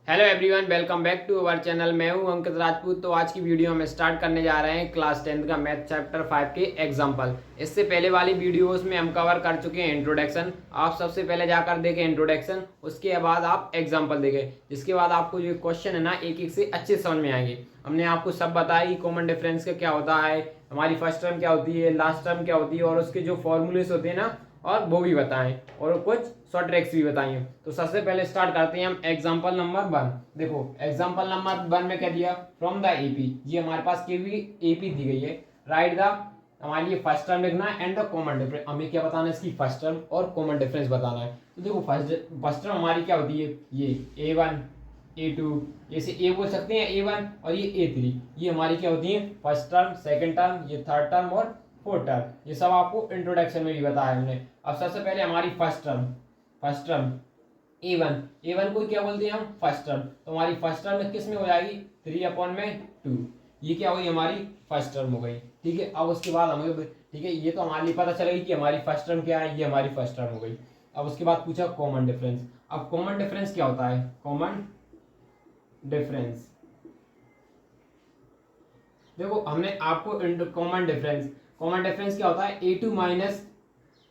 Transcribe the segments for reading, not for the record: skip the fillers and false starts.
Hello everyone, welcome back to our channel. मैं हूं अंकित राजपूत। तो आज की वीडियो में स्टार्ट करने जा रहे हैं क्लास 10th का मैथ चैप्टर 5 के एग्जाम्पल। इससे पहले वाली वीडियोस में हम कवर कर चुके हैं इंट्रोडक्शन। आप सबसे पहले जाकर देखें इंट्रोडक्शन, उसके बाद आप एग्जाम्पल देखें, जिसके बाद आपको जो क्वेश्चन है ना एक एक से अच्छे समझ में आएंगे। हमने आपको सब बताया कि कॉमन डिफरेंस का क्या होता है, हमारी फर्स्ट टर्म क्या होती है, लास्ट टर्म क्या होती है, और उसके जो फॉर्मूलेस होते हैं ना, और वो भी बताएं, और कुछ शॉर्ट ट्रिक्स भी बताइए। तो सबसे पहले स्टार्ट करते हैं हम एग्जांपल नंबर 1। देखो एग्जांपल नंबर 1 में क्या दिया, फ्रॉम द एपी। ये हमारे पास केवी एपी दी गई है। राइट द, हमारे लिए फर्स्ट टर्म लिखना है एंड द कॉमन डिफरेंस। हमें क्या बताना है, इसकी फर्स्ट टर्म और कॉमन डिफरेंस बताना है। तो देखो फर्स्ट टर्म हमारी क्या होती है, ये A1 A2, जैसे ए बोल सकते हैं A1, और ये A3, ये हमारी क्या होती है फर्स्ट टर्म, सेकंड टर्म, ये थर्ड टर्म और फोर्थ टर्म। ये सब आपको इंट्रोडक्शन में भी बताया हमने। अब सबसे पहले हमारी फर्स्ट टर्म A1 को क्या बोलते हैं हम, फर्स्ट टर्म। तो हमारी फर्स्ट टर्म किस में हो जाएगी, 3/2। ये क्या हुई, हमारी फर्स्ट टर्म हो गई। ठीक है, अब उसके बाद हमें, ठीक है, ये तो हमारे लिए पता चल गई कि हमारी फर्स्ट टर्म क्या है, ये हमारी फर्स्ट टर्म हो गई। अब उसके बाद पूछा कॉमन डिफरेंस। अब कॉमन डिफरेंस क्या होता है, कॉमन डिफरेंस, देखो हमने आपको कॉमन डिफरेंस क्या होता है, A2 माइनस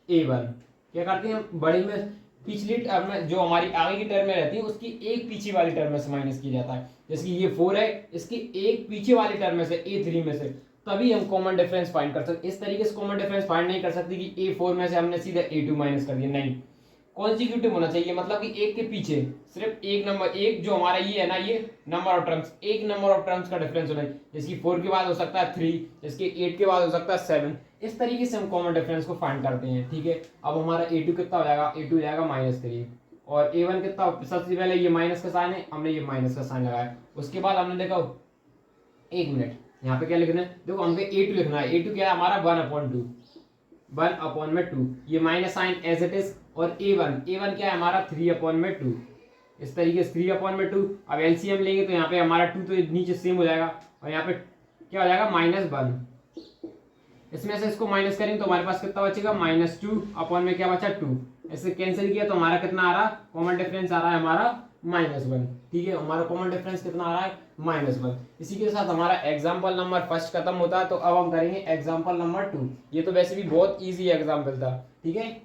A1। क्या करते हैं हम, बड़ी में पिछली टर्म में जो हमारी आगे की टर्म में रहती है उसकी एक पीछे वाली टर्म में से माइनस की जाता है। जैसे कि ये 4 है, इसकी एक पीछे वाली टर्म में से A3 में से, तभी हम कॉमन डिफरेंस फाइंड कर सकते। इस तरीके से कॉमन डिफरेंस फाइंड नहीं कर सकते कि A4 में से हमने सीधा A2 माइनस कर दिया, नहीं। कॉन्सिक्यूटिव होना चाहिए, मतलब कि एक के पीछे सिर्फ एक नंबर, एक जो हमारा ये है ना, ये नंबर ऑफ टर्म्स, एक नंबर ऑफ टर्म्स का डिफरेंस होना चाहिए। जैसे 4 के बाद हो सकता है 3, इसके 8 के बाद हो सकता है 7। इस तरीके से हम कॉमन डिफरेंस को फाइंड करते हैं। ठीक है, अब हमारा A2 कितना हो जाएगा, A2 हो जाएगा -3, और A1 कितना, सबसे पहले ये माइनस का साइन है, हमने ये माइनस का साइन लगाया। उसके बाद हमने देखा, एक मिनट, यहाँ पे क्या लिखना है, देखो हमको A2 लिखना है। A2 क्या है हमारा, 1/2, ये minus sign as it is. और A1 क्या है हमारा, 3/2। इस तरीके से 3/2। अब एलसीएम लेंगे तो यहाँ पे हमारा 2 तो नीचे सेम हो जाएगा, और यहाँ पे क्या हो जाएगा, -1। इसमें से इसको माइनस करेंगे तो हमारे पास कितना बचेगा, -2 अपॉन में क्या बचा, 2। ऐसे कैंसिल किया तो हमारा कितना आ रहा, कॉमन डिफरेंस आ रहा है हमारा -1। ठीक है, हमारा कॉमन डिफरेंस कितना आ रहा है, -1। इसी के साथ हमारा एग्जाम्पल नंबर फर्स्ट खत्म होता है। तो अब हम करेंगे एग्जाम्पल नंबर 2। ये तो वैसे भी बहुत ईजी एग्जाम्पल था। ठीक है,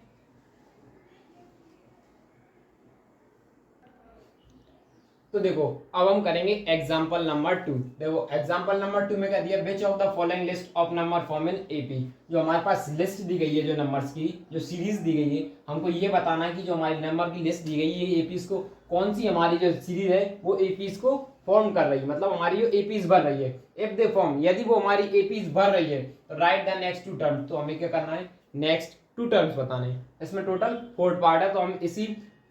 तो देखो अब हम करेंगे एग्जाम्पल नंबर 2। देखो एग्जाम्पल नंबर 2 में क्या दिया, which of the following list of number form in AP. जो हमारे पास लिस्ट दी गई है, जो नंबर्स की जो सीरीज दी गई है, हमको ये बताना है कि जो हमारी नंबर की लिस्ट दी गई है एपीज को, कौन सी हमारी जो सीरीज है वो एपीज को फॉर्म कर रही है, मतलब हमारी जो एपीज भर रही है। इफ दे फॉर्म, यदि वो हमारी एपीज भर रही है, तो राइट द नेक्स्ट 2 टर्म्स। तो हमें क्या करना है, नेक्स्ट 2 टर्म्स बताने। इसमें टोटल 4 पार्ट है, तो हम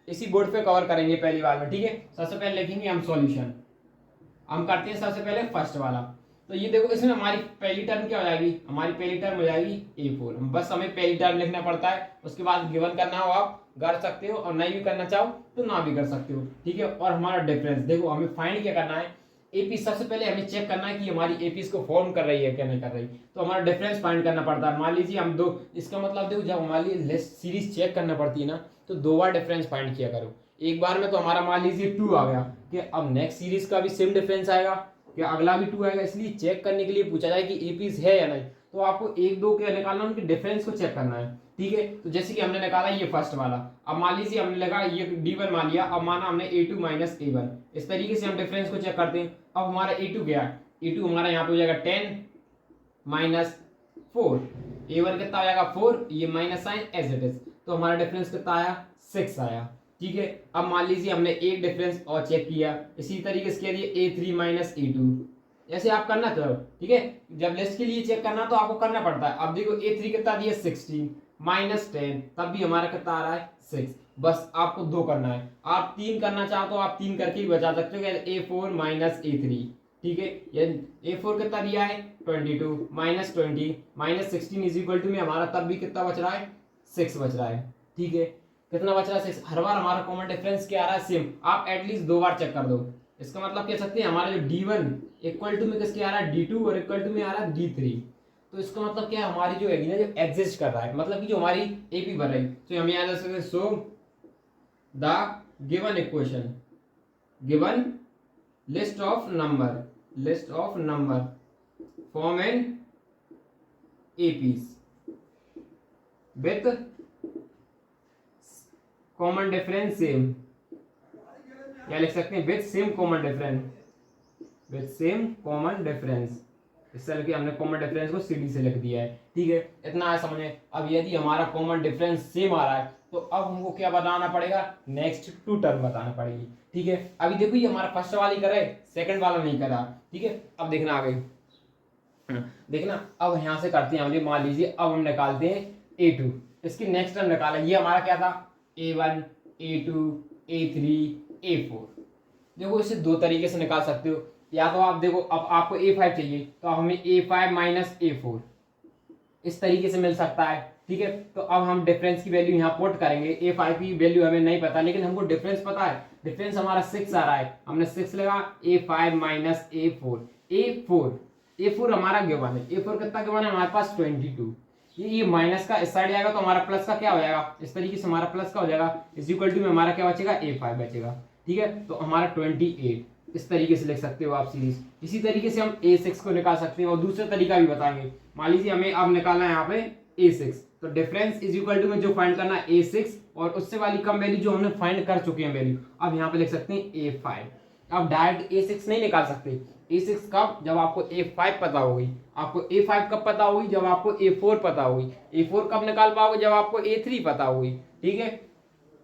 इसी बोर्ड पे कवर करेंगे पहली बार में। ठीक है, सबसे पहले लिखेंगे हम सॉल्यूशन। हम करते हैं सबसे पहले फर्स्ट वाला। तो ये देखो, इसमें हमारी पहली टर्म क्या हो जाएगी, हमारी पहली टर्म हो जाएगी A4। बस हमें पहली टर्म लिखना पड़ता है, उसके बाद गिवन करना हो आप कर सकते हो, और नहीं भी करना चाहो तो ना भी कर सकते हो। ठीक है, और हमारा डिफरेंस देखो, हमें फाइंड क्या करना है, एपी। सबसे पहले हमें चेक करना है कि हमारी एपी को फॉर्म कर रही है क्या नहीं कर रही। तो हमारा डिफरेंस फाइंड करना पड़ता है। मान लीजिए हम दो, इसका मतलब देखो, जब हमारी लिस्ट सीरीज चेक करना पड़ती है ना, तो 2 बार डिफरेंस फाइंड किया करो। एक बार में तो हमारा मान लीजिए 2 आ गया, कि अब नेक्स्ट सीरीज का भी सेम डिफरेंस आएगा, कि अगला भी 2 आएगा। इसलिए चेक करने के लिए पूछा जाए कि एपीज है या नहीं, तो आपको 1 2 क्या निकालना, उनके डिफरेंस को चेक करना है। ठीक है, तो जैसे कि हमने निकाला ये फर्स्ट वाला, अब मान लीजिए हमने लगा ये D1 मान लिया, अब माना हमने A2 माइनस A1। इस तरीके से हम डिफरेंस को चेक करते हैं। अब हमारा A2 गया, A2 हमारा यहाँ पे हो जाएगा 10 माइनस 4। A1 कितना हो जाएगा 4, ये minus sign as it is. तो हमारा डिफरेंस कितना आया, 6 आया। ठीक है, अब मान लीजिए हमने एक डिफरेंस और चेक किया, इसी तरीके से कह दिए A3 माइनस A2। ऐसे आप करना करो। ठीक है, जब लिस्ट के लिए चेक करना तो आपको करना पड़ता है। अब देखो A3 कितना दिया, 16 माइनस 10, तब भी हमारा कितना आ रहा है, 6। बस आपको 2 करना है। आप 3 करना चाहो तो आप 3 करके ही बचा सकते हो, A4 माइनस A3। ठीक है, ये A4 कितना दिया है, 22 minus 20 minus 16 is equal to में हमारा तब भी कितना बच रहा है, 6 बच रहा है। ठीक है, कितना बच रहा है, 6। हर बार हमारा कॉमन डिफरेंस क्या आ रहा है, सेम। आप एटलीस्ट 2 बार चेक कर दो। इसका मतलब कह सकते हैं हमारा जो D1 इक्वल टू में किसके आ रहा है, D2, और इक्वल टू में आ रहा है D3। तो इसका मतलब क्या है, हमारी जो है जो एग्जिस्ट कर रहा है, मतलब कि जो हमारी एपी बन रही। तो हम यहाँ दे सकते हैं, so the given equation, given list of number form an APs with common difference same, या लिख सकते हैं विथ सेम कॉमन डिफरेंस। इस तरह के हमने कॉमन डिफरेंस को सीडी से लिख दिया है। ठीक है, इतना है समझे। अब यदि हमारा कॉमन डिफरेंस सेम आ रहा है तो अब हमको क्या बताना पड़ेगा, नेक्स्ट टू टर्म बताना पड़ेगी। ठीक है, अभी देखो ये हमारा फर्स्ट वाली करे, सेकंड वाला नहीं करा। ठीक है, अब देखना आगे, देखना अब यहां से करते हैं हम, मान लीजिए अब हम निकालते हैं A2, इसकी नेक्स्ट टर्म निकाला। ये हमारा क्या था, A1 A2 A3 A4। देखो इसे दो तरीके से निकाल सकते हो, या तो आप देखो अब आपको A5 चाहिए तो हमें A5 माइनस A4 इस तरीके से मिल सकता है। ठीक है, तो अब हम डिफरेंस की वैल्यू यहाँ पुट करेंगे। A5 की वैल्यू हमें नहीं पता, लेकिन हमको डिफरेंस पता है। डिफरेंस हमारा 6 आ रहा है, हमने 6 लगा, A5 माइनस A4 हमारा गिवन है। A4 कितना गिवन है हमारे पास 22। ये माइनस का इस साइड आएगा तो हमारा प्लस का क्या हो जाएगा, इस तरीके से हमारा प्लस का हो जाएगा, इज इक्वल टू में हमारा क्या बचेगा, A5 बचेगा। ठीक है, तो हमारा 28 इस तरीके से लिख सकते हो आप सीरीज। इसी तरीके से हम A6 को निकाल सकते हैं, और दूसरा तरीका भी बताएंगे। मान लीजिए हमें अब निकालना है यहाँ पे A6, तो डिफरेंस इज इक्वल टू में जो फाइंड करना है A6 और उससे वाली कम वैल्यू जो हमने फाइंड कर चुके हैं वैल्यू, अब यहाँ पे लिख सकते हैं A5। अब डायरेक्ट A6 नहीं निकाल सकते। A6 कब, जब आपको A5 पता होगी। आपको A5 कब पता होगी, जब आपको A4 पता होगी। A4 कब निकाल पाओगे, जब आपको A3 पता होगी। ठीक है,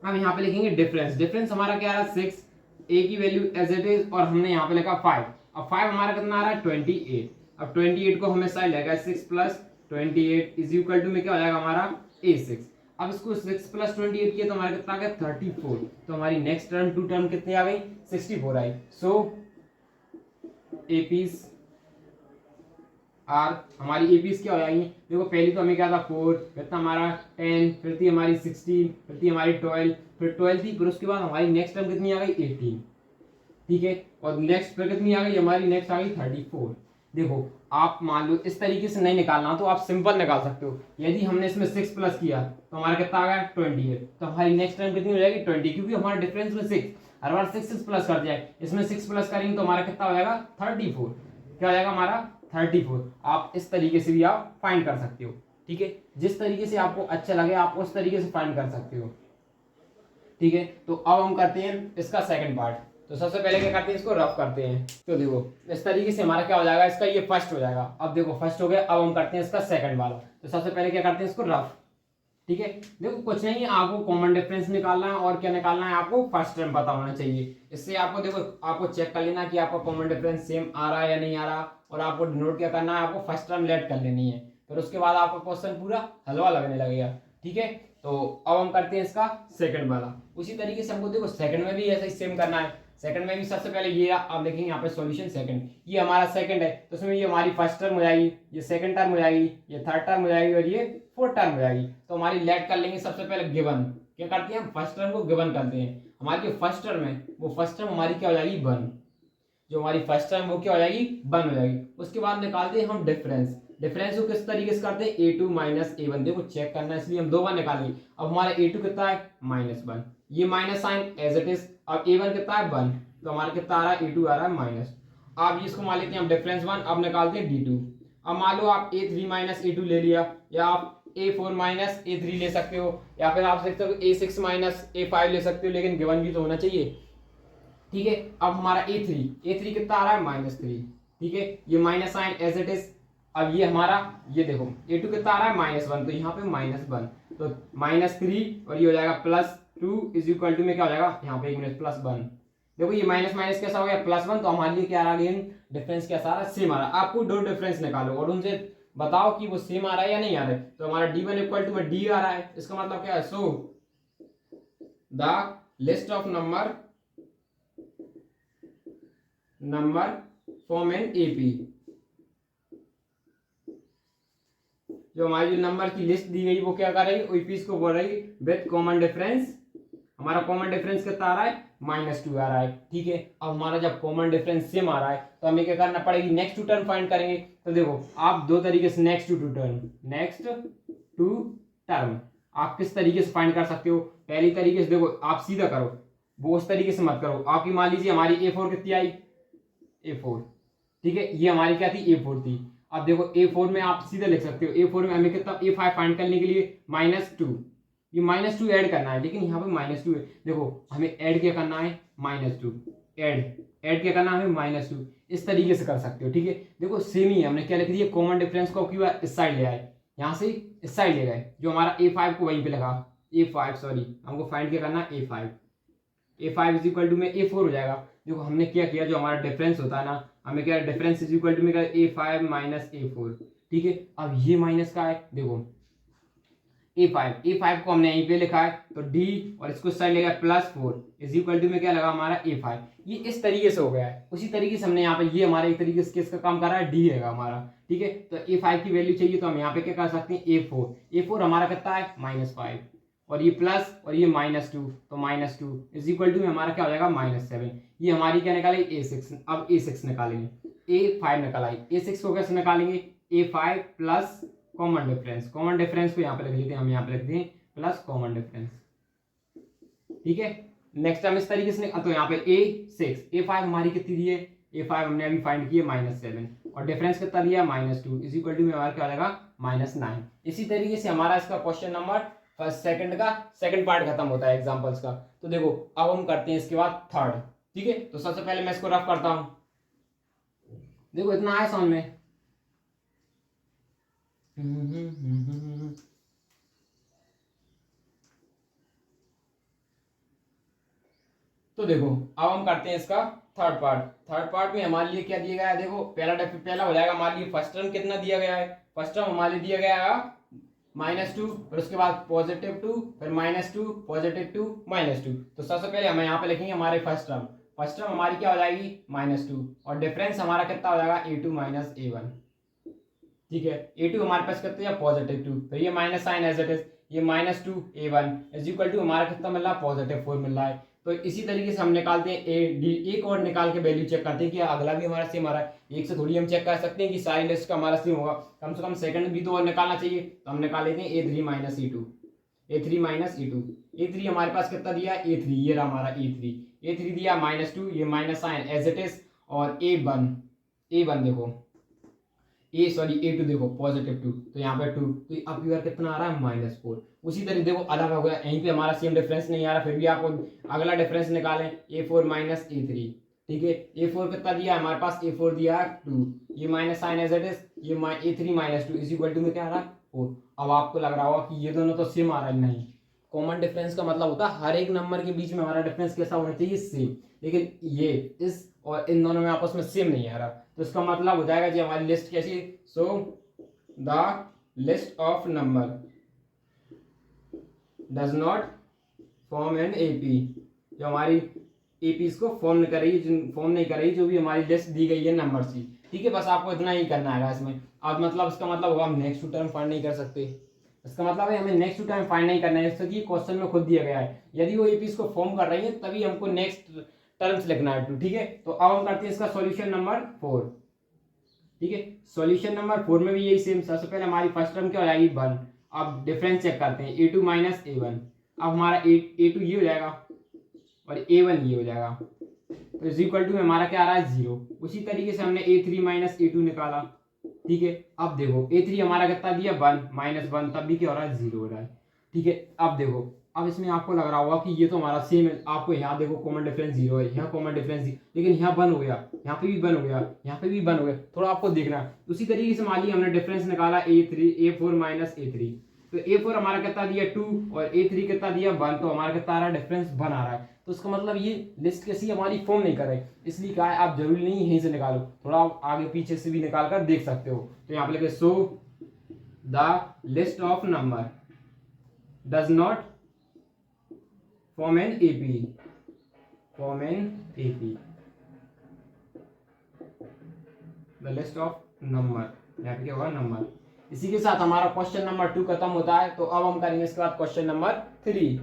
अब यहाँ पे लिखेंगे डिफरेंस हमारा क्या आ रहा है 6, A की वैल्यू एज इट इज, और हमने यहाँ पे लिखा 5। अब 5 हमारा कितना आ रहा है 28। अब 28 को हमें साइड लगा 6 प्लस 28 इज इक्वल टू में क्या हो जाएगा हमारा A6। अब इसको 6 प्लस 28 किया तो हमारा कितना आ गया 34। तो हमारी नेक्स्ट टर्म टू टर्म कितनी आ गई 64 आई। सो एपीज आर, हमारी एपीज क्या हो जाएंगी, देखो पहली तो हमें क्या था 4, फिर था हमारा 10, फिर थी हमारी 16, फिर थी हमारी 12, फिर 12 थी, फिर उसके बाद हमारी नेक्स्ट टर्म कितनी आ गई 18। ठीक है, और नेक्स्ट फिर कितनी आ गई हमारी, नेक्स्ट आ गई 34। देखो आप मान लो इस तरीके से नहीं निकालना तो आप सिंपल निकाल सकते हो। यदि हमने इसमें 6 प्लस किया तो हमारा कितना आ गया 28, तो हमारी नेक्स्ट टर्म कितनी हो जाएगी 20, क्योंकि हमारा डिफरेंस में 6, हर बार 6 प्लस कर दिया है, इसमें 6 प्लस करेंगे तो हमारा कितना हो जाएगा 34। क्या हो जाएगा हमारा 34। आप इस तरीके से भी आप फाइंड कर सकते हो। ठीक है, जिस तरीके से आपको अच्छा लगे आप उस तरीके से फाइंड कर सकते हो। ठीक है, तो अब हम करते हैं इसका सेकंड पार्ट। तो सबसे पहले क्या करते हैं, इसको रफ करते हैं। तो देखो इस तरीके से हमारा क्या हो जाएगा, इसका ये फर्स्ट हो जाएगा। अब देखो फर्स्ट हो गया, अब हम करते हैं इसका सेकंड वाला। तो सबसे पहले क्या करते हैं, इसको रफ। ठीक है, देखो कुछ नहीं है, आपको कॉमन डिफरेंस निकालना है और क्या निकालना है, आपको फर्स्ट टर्म पता होना चाहिए। इससे आपको देखो आपको चेक कर लेना कि आपका कॉमन डिफरेंस सेम आ रहा है या नहीं आ रहा, और आपको नोट क्या करना है, आपको फर्स्ट टर्म लेट कर लेनी है, फिर उसके बाद आपका क्वेश्चन पूरा हलवा लगने लगेगा। ठीक है, तो अब हम करते हैं इसका सेकंड वाला। उसी तरीके से हमको देखो सेकंड में भी ऐसा ही सेम करना है। सेकंड में भी सबसे पहले ये आप देखेंगे यहाँ पे सॉल्यूशन सेकंड, ये हमारा सेकंड है तो उसमें ये हमारी फर्स्ट टर्म हो जाएगी, ये सेकंड टर्म हो जाएगी, ये थर्ड टर्म हो जाएगी और ये फोर्थ टर्म हो जाएगी। तो हमारी लेट कर लेंगे सबसे पहले गिवन। क्या करते हैं हम फर्स्ट टर्म को गिवन करते हैं। हमारी जो फर्स्ट टर्म है वो फर्स्ट टर्म हमारी क्या हो जाएगी 1, जो हमारी फर्स्ट टर्म वो क्या हो जाएगी 1 हो जाएगी। उसके बाद निकालते हैं हम डिफरेंस। डिफरेंस को किस तरीके से करते हैं, A2 माइनस A1, देखो चेक करना है इसलिए हम 2 बार निकालेंगे। अब हमारा A2 कितना है -1, ये minus sign as it is. अब A1 कितना है 1, तो हमारा कितना आ रहा है A2 आ रहा है माइनस। अब इसको मान लेते हैं हम डिफरेंस 1। अब निकालते हैं D2। अब मान लो आप A3 माइनस A2 ले लिया, या आप A4 माइनस A3 ले सकते हो, या फिर आप सकते हो A6 माइनस A5 ले सकते हो, लेकिन गिवन भी तो होना चाहिए। ठीक है, अब हमारा A3 कितना आ रहा है -3। ठीक है, ये minus sign as it is. अब ये हमारा ये देखो A2 कितना आ रहा है -1, तो यहाँ पे -1, तो -3 और ये हो जाएगा +2 इज इक्वल टू में क्या हो जाएगा यहाँ पे 1 मिनट +1। देखो ये माइनस माइनस कैसा हो गया +1, तो हमारे लिए क्या आ रहा है डिफरेंस कैसा आ रहा है सेम आ रहा है। आपको 2 डिफरेंस निकालो और उनसे बताओ कि वो सेम आ रहा है या नहीं आ रहा है। तो हमारा D1 इक्वल टू में D आ रहा है, इसका मतलब क्या है, so the list of number form an AP. जो हमारी नंबर की लिस्ट दी गई वो क्या कर रही है, एपीज को बोल रही है विद कॉमन डिफरेंस। हमारा कॉमन डिफरेंस कितना आ रहा है -2 आ रहा है। ठीक है, अब हमारा जब कॉमन डिफरेंस सेम आ रहा है तो हमें क्या करना पड़ेगी, नेक्स्ट टू टर्म फाइंड करेंगे। तो देखो आप 2 तरीके से नेक्स्ट टू टर्म आप किस तरीके से फाइंड कर सकते हो। पहली तरीके से देखो आप सीधा करो, वो उस तरीके से मत करो। आपकी मान लीजिए हमारी A4 कितनी आई, A4, ठीक है, ये हमारी क्या थी, A4 थी। अब देखो A4 में आप सीधे लिख सकते हो, A4 में हमें कितना, A5 फाइंड करने के लिए -2, ये -2 ऐड करना है, लेकिन यहाँ पे -2 है। देखो हमें ऐड क्या करना है, -2 ऐड क्या करना है, हमें -2, इस तरीके से कर सकते हो, ठीक है। देखो सेम ही है, हमने क्या लिख दिया, कॉमन डिफरेंस को क्यों इस साइड ले आए, यहाँ से इस साइड ले गए, जो हमारा A5 को वहीं पे लगा, A5 सॉरी, हमको फाइंड क्या करना है, A5 इज इक्वल टू में A4 हो जाएगा। देखो हमने क्या किया, जो हमारा डिफरेंस होता है ना, हमें क्या डिफरेंस इज इक्वल टू में A5 माइनस A4, ठीक है। अब ये माइनस का है, देखो A5 को हमने यहीं पे लिखा है, तो D और इसको साइड लेगा +4 इज इक्वल टू में क्या लगा हमारा A5, ये इस तरीके से हो गया है। उसी तरीके से हमने यहाँ पे, ये हमारे एक तरीके से किसका काम कर रहा है, D है हमारा, ठीक है। तो A5 की वैल्यू चाहिए, तो हम यहाँ पे क्या कर सकते हैं, A4 हमारा कितना है, -5, और ये प्लस और ये -2, तो -2 इज इक्वल टू में हमारा क्या हो जाएगा, -7। ये हमारी क्या निकाली, A6। अब A6 निकालेंगे, A5 निकालेंगे, A6 को कैसे निकालेंगे, A5 प्लस कॉमन डिफरेंस को यहाँ पे लिख लेते हैं, हम यहाँ पे लिखते हैं प्लस कॉमन डिफरेंस, ठीक है। नेक्स्ट हम इस तरीके से, तो यहाँ पे A5 हमारी कितनी दी है, A5 हमने अभी फाइंड की है -7, और डिफरेंस कितना दिया, -2 इज इक्वल टू में हमारा क्या हो जाएगा, -9। इसी तरीके से हमारा इसका क्वेश्चन नंबर फर्स्ट सेकंड का सेकंड पार्ट खत्म होता है एग्जांपल्स का। तो देखो अब हम करते हैं इसके बाद थर्ड, ठीक है। तो सबसे पहले मैं इसको रफ करता हूं, देखो इतना है समझ में, तो देखो अब हम करते हैं इसका थर्ड पार्ट में हमारे लिए क्या दिया गया है, देखो पहला हो जाएगा हमारे लिए, फर्स्ट टर्म कितना दिया गया है, फर्स्ट टर्म हमारे लिए दिया गया है -2, फिर उसके बाद +2, फिर -2, +2, -2। तो सबसे पहले हम यहाँ पे लिखेंगे हमारे फर्स्ट टर्म हमारी क्या हो जाएगी, -2, और डिफरेंस हमारा कितना हो जाएगा, A2 माइनस A1, ठीक है। A2 हमारे पास कितना है, +2, फिर ये minus sign as it is, ये -2 A1 इज इक्वल टू हमारा कितना मिल रहा है, +4 मिल रहा है। तो इसी तरीके से हम निकालते हैं एक और निकाल के वैल्यू चेक करते हैं कि अगला भी हमारा सेम आ रहा है। एक से थोड़ी हम चेक कर सकते हैं कि सारी लिस्ट का हमारा सेम होगा, कम से कम सेकंड भी तो और निकालना चाहिए। तो हम निकाल लेते हैं A3 माइनस E2, A3 हमारे पास कितना दिया है, A3, ये रहा हमारा A3 दिया -2, ये minus sign as it is, और A1 देखो A2 देखो +2, तो यहाँ पे 2, तो अब यार कितना आ रहा है, -4। उसी तरह देखो अलग हो गया, यहीं पे हमारा सेम डिफरेंस नहीं आ रहा, फिर भी आपको अगला डिफरेंस निकालें, A4 माइनस A3, ठीक है। A4 कितना दिया हमारे पास, A4 दिया 2, ये minus sign as it is, ये A3 -2 इज इक्वल टू में क्या आ रहा है, 4। अब आपको लग रहा होगा कि ये दोनों तो सेम आ रहा है, नहीं। कॉमन डिफरेंस का मतलब होता है हर एक नंबर के बीच में हमारा डिफरेंस कैसा होना चाहिए, सेम, लेकिन ये इस और इन दोनों में आपस में सेम नहीं आ रहा। तो इसका मतलब हो जाएगा जी हमारी लिस्ट कैसी, so the list of number does not form an AP, जो हमारी एपी को फॉर्म नहीं कर रही, जो भी हमारी लिस्ट दी गई है नंबर की, ठीक है। बस आपको इतना ही करना है इसमें। अब मतलब इसका मतलब होगा हम नेक्स्ट टर्म फाइंड नहीं कर सकते, इसका मतलब है हमें नेक्स्ट टर्म फाइंड नहीं करना है, इसलिए क्वेश्चन में खुद दिया गया है यदि वो एपीज को फॉर्म कर रही है तभी हमको नेक्स्ट टर्म्स लिखना है, ठीक है। तो अब हम करते हैं इसका सॉल्यूशन नंबर 4, ठीक है। सॉल्यूशन नंबर 4 में भी यही सेम, सबसे पहले हमारी फर्स्ट टर्म क्या हो जाएगी, 1। अब डिफरेंस चेक करते हैं, A2 माइनस A1, अब हमारा A2 ये हो जाएगा और A1 ये हो जाएगा, तो इज इक्वल टू में हमारा क्या आ रहा है, 0। उसी तरीके से हमने A3 माइनस A2 निकाला, ठीक है। अब देखो A3 हमारा कितना दिया, 1 -1, तब भी क्या हो रहा है, 0 हो रहा है, ठीक है। अब देखो, अब इसमें आपको लग रहा होगा कि ये तो हमारा सेम है, आपको यहाँ देखो कॉमन डिफरेंस 0 है, यहाँ कॉमन डिफरेंस, लेकिन यहाँ 1 हो गया, यहाँ पे भी 1 हो गया, यहाँ पे भी 1 हो गया, थोड़ा आपको देखना है। उसी तरीके से मान लिया हमने डिफरेंस निकाला A4 माइनस A3, तो A4 हमारा कितना दिया 2 और A3 कितना दिया 1, तो हमारा कितना आ रहा है, डिफरेंस 1 आ रहा है। तो इसका मतलब ये लिस्ट कैसी हमारी फॉर्म नहीं कर रहे, इसलिए कहा है आप जरूरी नहीं यहीं से निकालो, थोड़ा आप आगे पीछे से भी निकाल कर देख सकते हो। तो यहाँ पे लिखे so the list of number does not form an AP, the list of number, यहाँ पे क्या होगा, नंबर। इसी के साथ हमारा क्वेश्चन नंबर 2 खत्म होता है। तो अब हम करेंगे इसके बाद क्वेश्चन नंबर 3।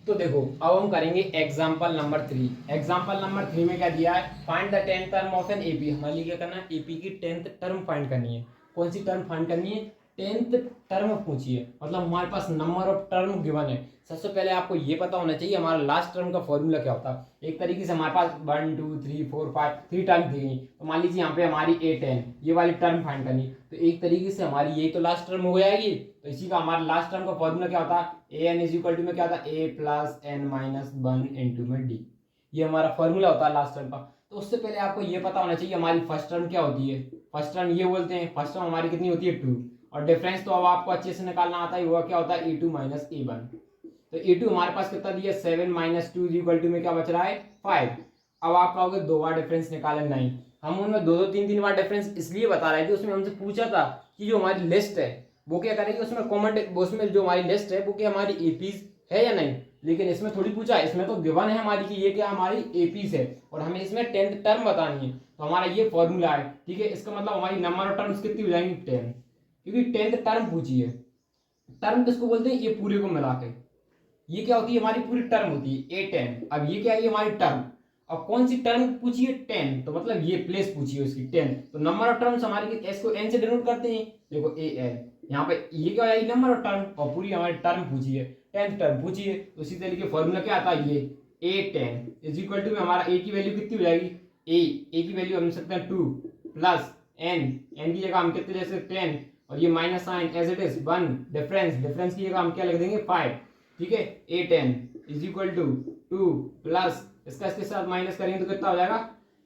तो देखो अब हम करेंगे एग्जाम्पल नंबर 3। एग्जाम्पल नंबर 3 में क्या दिया है, find the 10th term of an AP. हमारे लिए क्या करना है, एपी की 10th टर्म फाइंड करनी है। कौन सी टर्म फाइंड करनी है, 10th टर्म पूछिए, मतलब हमारे पास नंबर ऑफ टर्म गिवन है। सबसे पहले आपको ये पता होना चाहिए हमारा लास्ट टर्म का फॉर्मूला क्या होता है। एक तरीके से हमारे पास 1 2 3 4 5 3 टर्म दी गई, तो मान लीजिए यहाँ पे हमारी A10 ये वाली टर्म फाइंड करनी, तो एक तरीके से हमारी यही तो लास्ट टर्म हो जाएगी। तो इसी का हमारा लास्ट टर्म का फॉर्मूला क्या होता है, AN इज इक्वल टू में क्या होता है A plus N minus 1 into में D। ये हमारा फॉर्मूला होता है लास्ट टर्म का। तो उससे पहले आपको ये पता होना चाहिए हमारी फर्स्ट टर्म क्या होती है। फर्स्ट टर्म ये बोलते हैं, फर्स्ट टर्म हमारी कितनी होती है 2, और डिफरेंस तो अब आपको अच्छे से निकालना आता है, वो क्या होता है A2 माइनस A1। तो A2 हमारे पास कितना दिया 7 माइनस 2 इक्वल टू में क्या बच रहा है 5। अब आप कहोगे 2 बार डिफरेंस निकाले, नहीं, हम उनमें 2 2 3 3 बार डिफरेंस इसलिए बता रहे थे, उसमें हमसे पूछा था कि जो हमारी लिस्ट है वो क्या करेगी, उसमें कॉमन उसमें जो हमारी लिस्ट है वो क्या हमारी एपीज है या नहीं। लेकिन इसमें थोड़ी पूछा है, इसमें तो गिवन है हमारी कि ये क्या हमारी एपीज है, और हमें इसमें 10th टर्म बतानी है। तो हमारा ये फॉर्मूला है, ठीक है। इसका मतलब हमारी नंबर ऑफ टर्म्स कितनी हो जाएंगी 10, क्योंकि 10th टर्म पूछी है। टर्म किसको बोलते हैं, ये पूरे को मिला के ये क्या होती है हमारी पूरी टर्म होती है A10। अब ये क्या है, ये हमारी टर्म। अब कौन सी टर्म पूछी है 10, तो मतलब ये प्लेस पूछी है उसकी 10। तो नंबर ऑफ टर्म्स हमारी एस को n से डिनोट करते हैं, देखो AN, यहाँ पे ये क्या है नंबर ऑफ टर्म, और पूरी हमारी टर्म पूछी है 10th टर्म पूछी है। तो इसी तरीके फॉर्मूला क्या आता है, ये A10 इज इक्वल टू में हमारा A की वैल्यू कितनी हो जाएगी, A की वैल्यू हम लिख सकते हैं 2 प्लस n की जगह हम कितने ले सकते हैं 10, और ये minus sign as it is 1, difference की जगह हम क्या लिख देंगे 5, ठीक है। A10 is equal to 2 plus इसके साथ माइनस करेंगे तो कितना हो जाएगा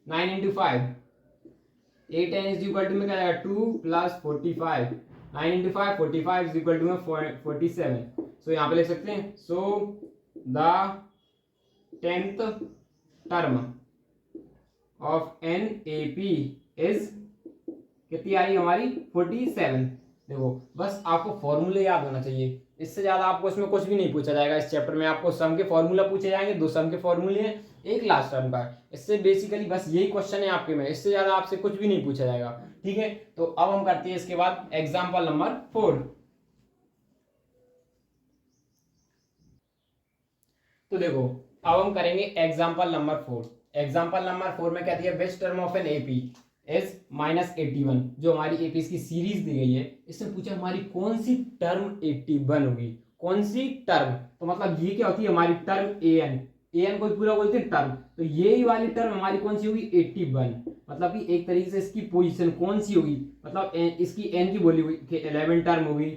9 into 5। A10 is equal to में क्या जाएगा 2 plus 45, 9 into 5 45 is equal to में 47। सो यहाँ पे लिख सकते हैं, so the 10th term of NAP is कितनी आ रही हमारी 47। देखो बस आपको फॉर्मूले याद होना चाहिए, इससे ज्यादा आपको इसमें कुछ भी नहीं पूछा जाएगा। इस चैप्टर में आपको सम के फॉर्मूला पूछे जाएंगे, 2 सम के फॉर्मूले हैं, एक लास्ट टर्म का है। इससे बेसिकली बस यही क्वेश्चन है आपके में, इससे ज्यादा आपसे कुछ भी नहीं पूछा जाएगा, ठीक है। तो अब हम करते हैं इसके बाद एग्जाम्पल नंबर 4। तो देखो अब हम करेंगे एग्जाम्पल नंबर 4। एग्जाम्पल नंबर 4 में क्या दिया, best term of an AP is -81। जो हमारी एपी की सीरीज दी गई है, इससे पूछा हमारी कौन सी टर्म 81 होगी, कौन सी टर्म। तो मतलब ये क्या होती है हमारी टर्म an को पूरा बोलते हैं टर्म। तो ये वाली टर्म हमारी कौन सी होगी 81, मतलब कि एक तरीके से इसकी पोजीशन कौन सी होगी, मतलब इसकी n की वैल्यू 11 टर्म होगी,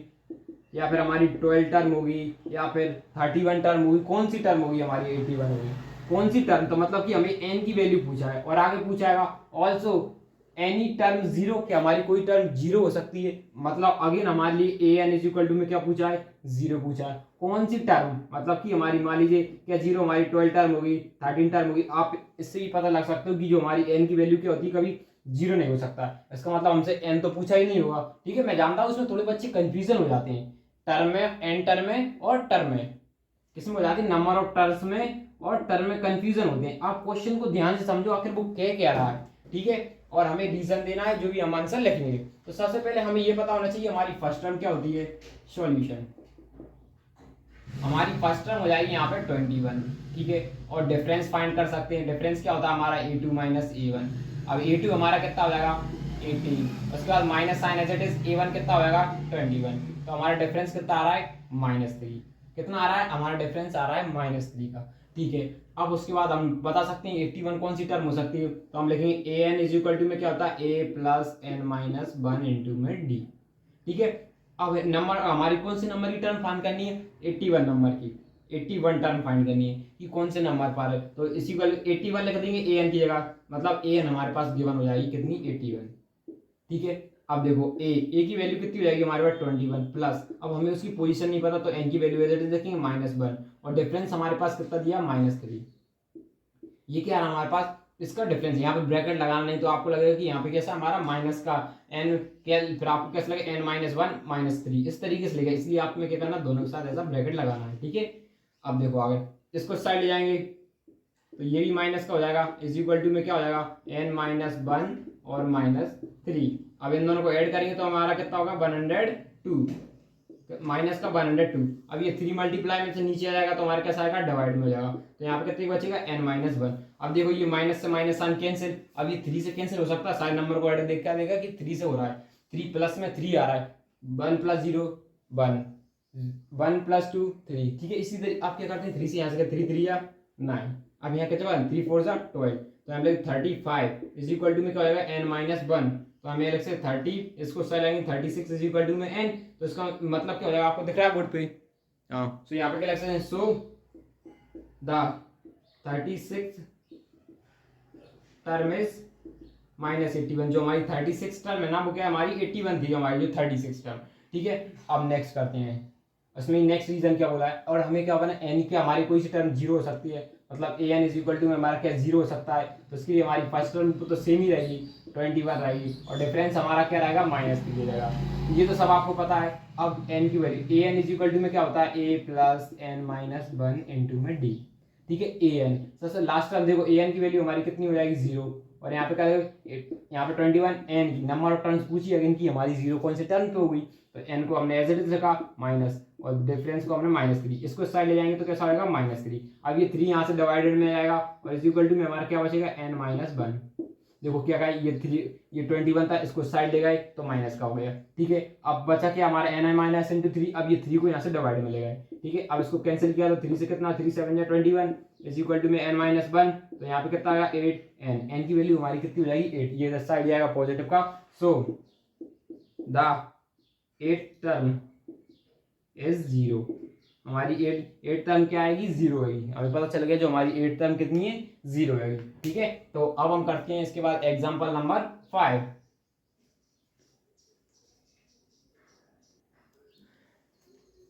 या फिर हमारी 12 टर्म होगी, या फिर 31 टर्म होगी, कौन सी टर्म होगी हमारी 81 होगी, कौन सी टर्म। तो मतलब कि हमें n की वैल्यू पूछा है, और आगे पूछाएगा ऑल्सो एनी टर्म 0, क्या हमारी कोई टर्म 0 हो सकती है। मतलब अगेन हमारे लिए an इज इक्वल टू में क्या पूछा है 0 पूछा है, कौन सी टर्म, मतलब कि हमारी मान लीजिए क्या 0 हमारी 12 टर्म होगी, 13 टर्म होगी। आप इससे भी पता लग सकते हो कि जो हमारी n की वैल्यू क्या होती है कभी 0 नहीं हो सकता, इसका मतलब हमसे n तो पूछा ही नहीं होगा, ठीक है। मैं जानता हूँ उसमें थोड़े बच्चे कंफ्यूजन हो जाते हैं, टर्म में n टर्म में और टर्म में किसमें हो जाती है, नंबर ऑफ टर्म्स में और टर्म में कंफ्यूजन होते हैं। आप क्वेश्चन को ध्यान से समझो आखिर वो कह क्या रहा है, ठीक है, और हमें रीजन देना है, जो भी हम आंसर लिखेंगे। तो सबसे पहले हमें ये पता होना चाहिए हमारी फर्स्ट टर्म क्या होती है, सॉल्यूशन। हमारी फर्स्ट टर्म हो जाएगी यहाँ पे 21, ठीक है, और डिफरेंस फाइंड कर सकते हैं। डिफरेंस क्या होता है हमारा A2 माइनस A1। अब A2 हमारा कितना हो जाएगा 18, उसके बाद minus sign as it is A1 कितना हो जाएगा 21। तो हमारा डिफरेंस कितना आ रहा है -3। कितना आ रहा है हमारा डिफरेंस आ रहा है -3 का, ठीक है। अब उसके बाद हम बता सकते हैं 81 कौन सी टर्म हो सकती है, तो हम लिखेंगे an इज इक्वल टू में क्या होता है a plus n minus 1 into में d, ठीक है। अब नंबर हमारी कौन सी नंबर की टर्म फाइंड करनी है 81 नंबर की, 81 टर्म फाइंड करनी है कि कौन से नंबर पर है। तो इसी को 81 लिख देंगे an की जगह, मतलब an हमारे पास गिवन हो जाएगी कितनी 81, ठीक है। अब देखो a की वैल्यू कितनी हो जाएगी हमारे पास 21 प्लस, अब हमें उसकी पोजीशन नहीं पता तो n की वैल्यू देखेंगे -1, और डिफरेंस हमारे पास कितना दिया -3। ये क्या है हमारे पास इसका डिफरेंस, यहाँ पे ब्रैकेट लगाना नहीं तो आपको लगेगा कि यहाँ पे कैसा हमारा माइनस का n क्या, फिर आपको कैसा लगेगा n-1 -3 इस तरीके से लेगा, इसलिए आप में क्या करना दोनों के साथ ऐसा ब्रैकेट लगाना है, ठीक है। अब देखो आगे इसको साइड ले जाएंगे तो ये भी माइनस का हो जाएगा, इज इक्वल टू में क्या हो जाएगा n-1 और -3। अब इन दोनों को ऐड करेंगे तो हमारा कितना होगा 102, माइनस का 102। अब ये 3 मल्टीप्लाई में से नीचे आ जाएगा तो हमारे कैसा आएगा डिवाइड में हो जाएगा, तो यहाँ पे कितने बचेगा n-1। अब देखो ये माइनस से माइनस साइन कैंसिल, अब ये 3 से कैंसिल हो सकता है, सारे नंबर को ऐड देख क्या देगा कि 3 से हो रहा है, 3 प्लस में 3 आ रहा है, 1+0 1, 1+2 3, ठीक है। इसी तरह आप क्या करते हैं 3 से यहाँ से 3 3 या 9, अब यहाँ क्या चला 3 4 12, तो हम लोग 35 इज इक्वल टू में क्या हो जाएगा n-1, तो हम ये लिख सकते 30, इसको साइड लेंगे 36 इज इक्वल टू में n, तो इसका मतलब क्या हो जाएगा आपको दिख रहा है बोर्ड पे, हाँ। सो यहाँ पे क्या लिख सकते हैं, सो द 36 टर्म इज -81, जो हमारी 36 टर्म है ना वो क्या हमारी 81 थी हमारी जो 36 टर्म, ठीक है। अब नेक्स्ट करते हैं, उसमें नेक्स्ट रीजन क्या बोला है, और हमें क्या बना एन की हमारी कोई सी टर्म जीरो हो सकती है, मतलब ए एन इज इक्वल टू में हमारा क्या जीरो हो सकता है, तो इसके लिए हमारी फर्स्ट टर्म तो सेम ही रहेगी 21 रहेगी, और डिफरेंस हमारा क्या रहेगा -3 रहेगा, ये तो सब आपको पता है। अब एन की value A N is equal to में क्या होता है a + n-1 इंटू में d, ठीक है। ए एन सबसे लास्ट टर्म देखो, ए एन की वैल्यू हमारी कितनी हो जाएगी 0, और यहाँ पे क्या यहाँ पे 21 एन की नंबर ऑफ टर्म्स पूछी, अगर इनकी हमारी 0 कौन से टर्म पे हो गई, तो एन को हमने एज इट इज रखा माइनस, और डिफरेंस को हमने -3, इसको साइड ले जाएंगे तो कैसा होगा -3, अब ये 3 यहाँ से डिवाइडेड में आएगा, और इज इक्वल टू में हमारा क्या बचेगा n-1, देखो क्या कहा ये 3 ये 21 था, इसको साइड ले गए तो माइनस का हो गया, ठीक है। अब बचा क्या हमारा n-3, अब ये 3 को यहाँ से डिवाइड में ले गए, ठीक है। अब इसको कैंसिल किया तो 3 से कितना 3 7 या 21 इज इक्वल टू में n-1, तो यहाँ पे कितना आएगा 8, n की वैल्यू हमारी कितनी हो जाएगी 8, ये साइड आएगा पॉजिटिव का, सो द 8 टर्म इज 0, हमारी 8 टर्म क्या आएगी 0 आएगी, हमें पता चल गया जो हमारी 8 टर्म कितनी है 0 आएगी, ठीक है। तो अब हम करते हैं इसके बाद एग्जांपल नंबर 5,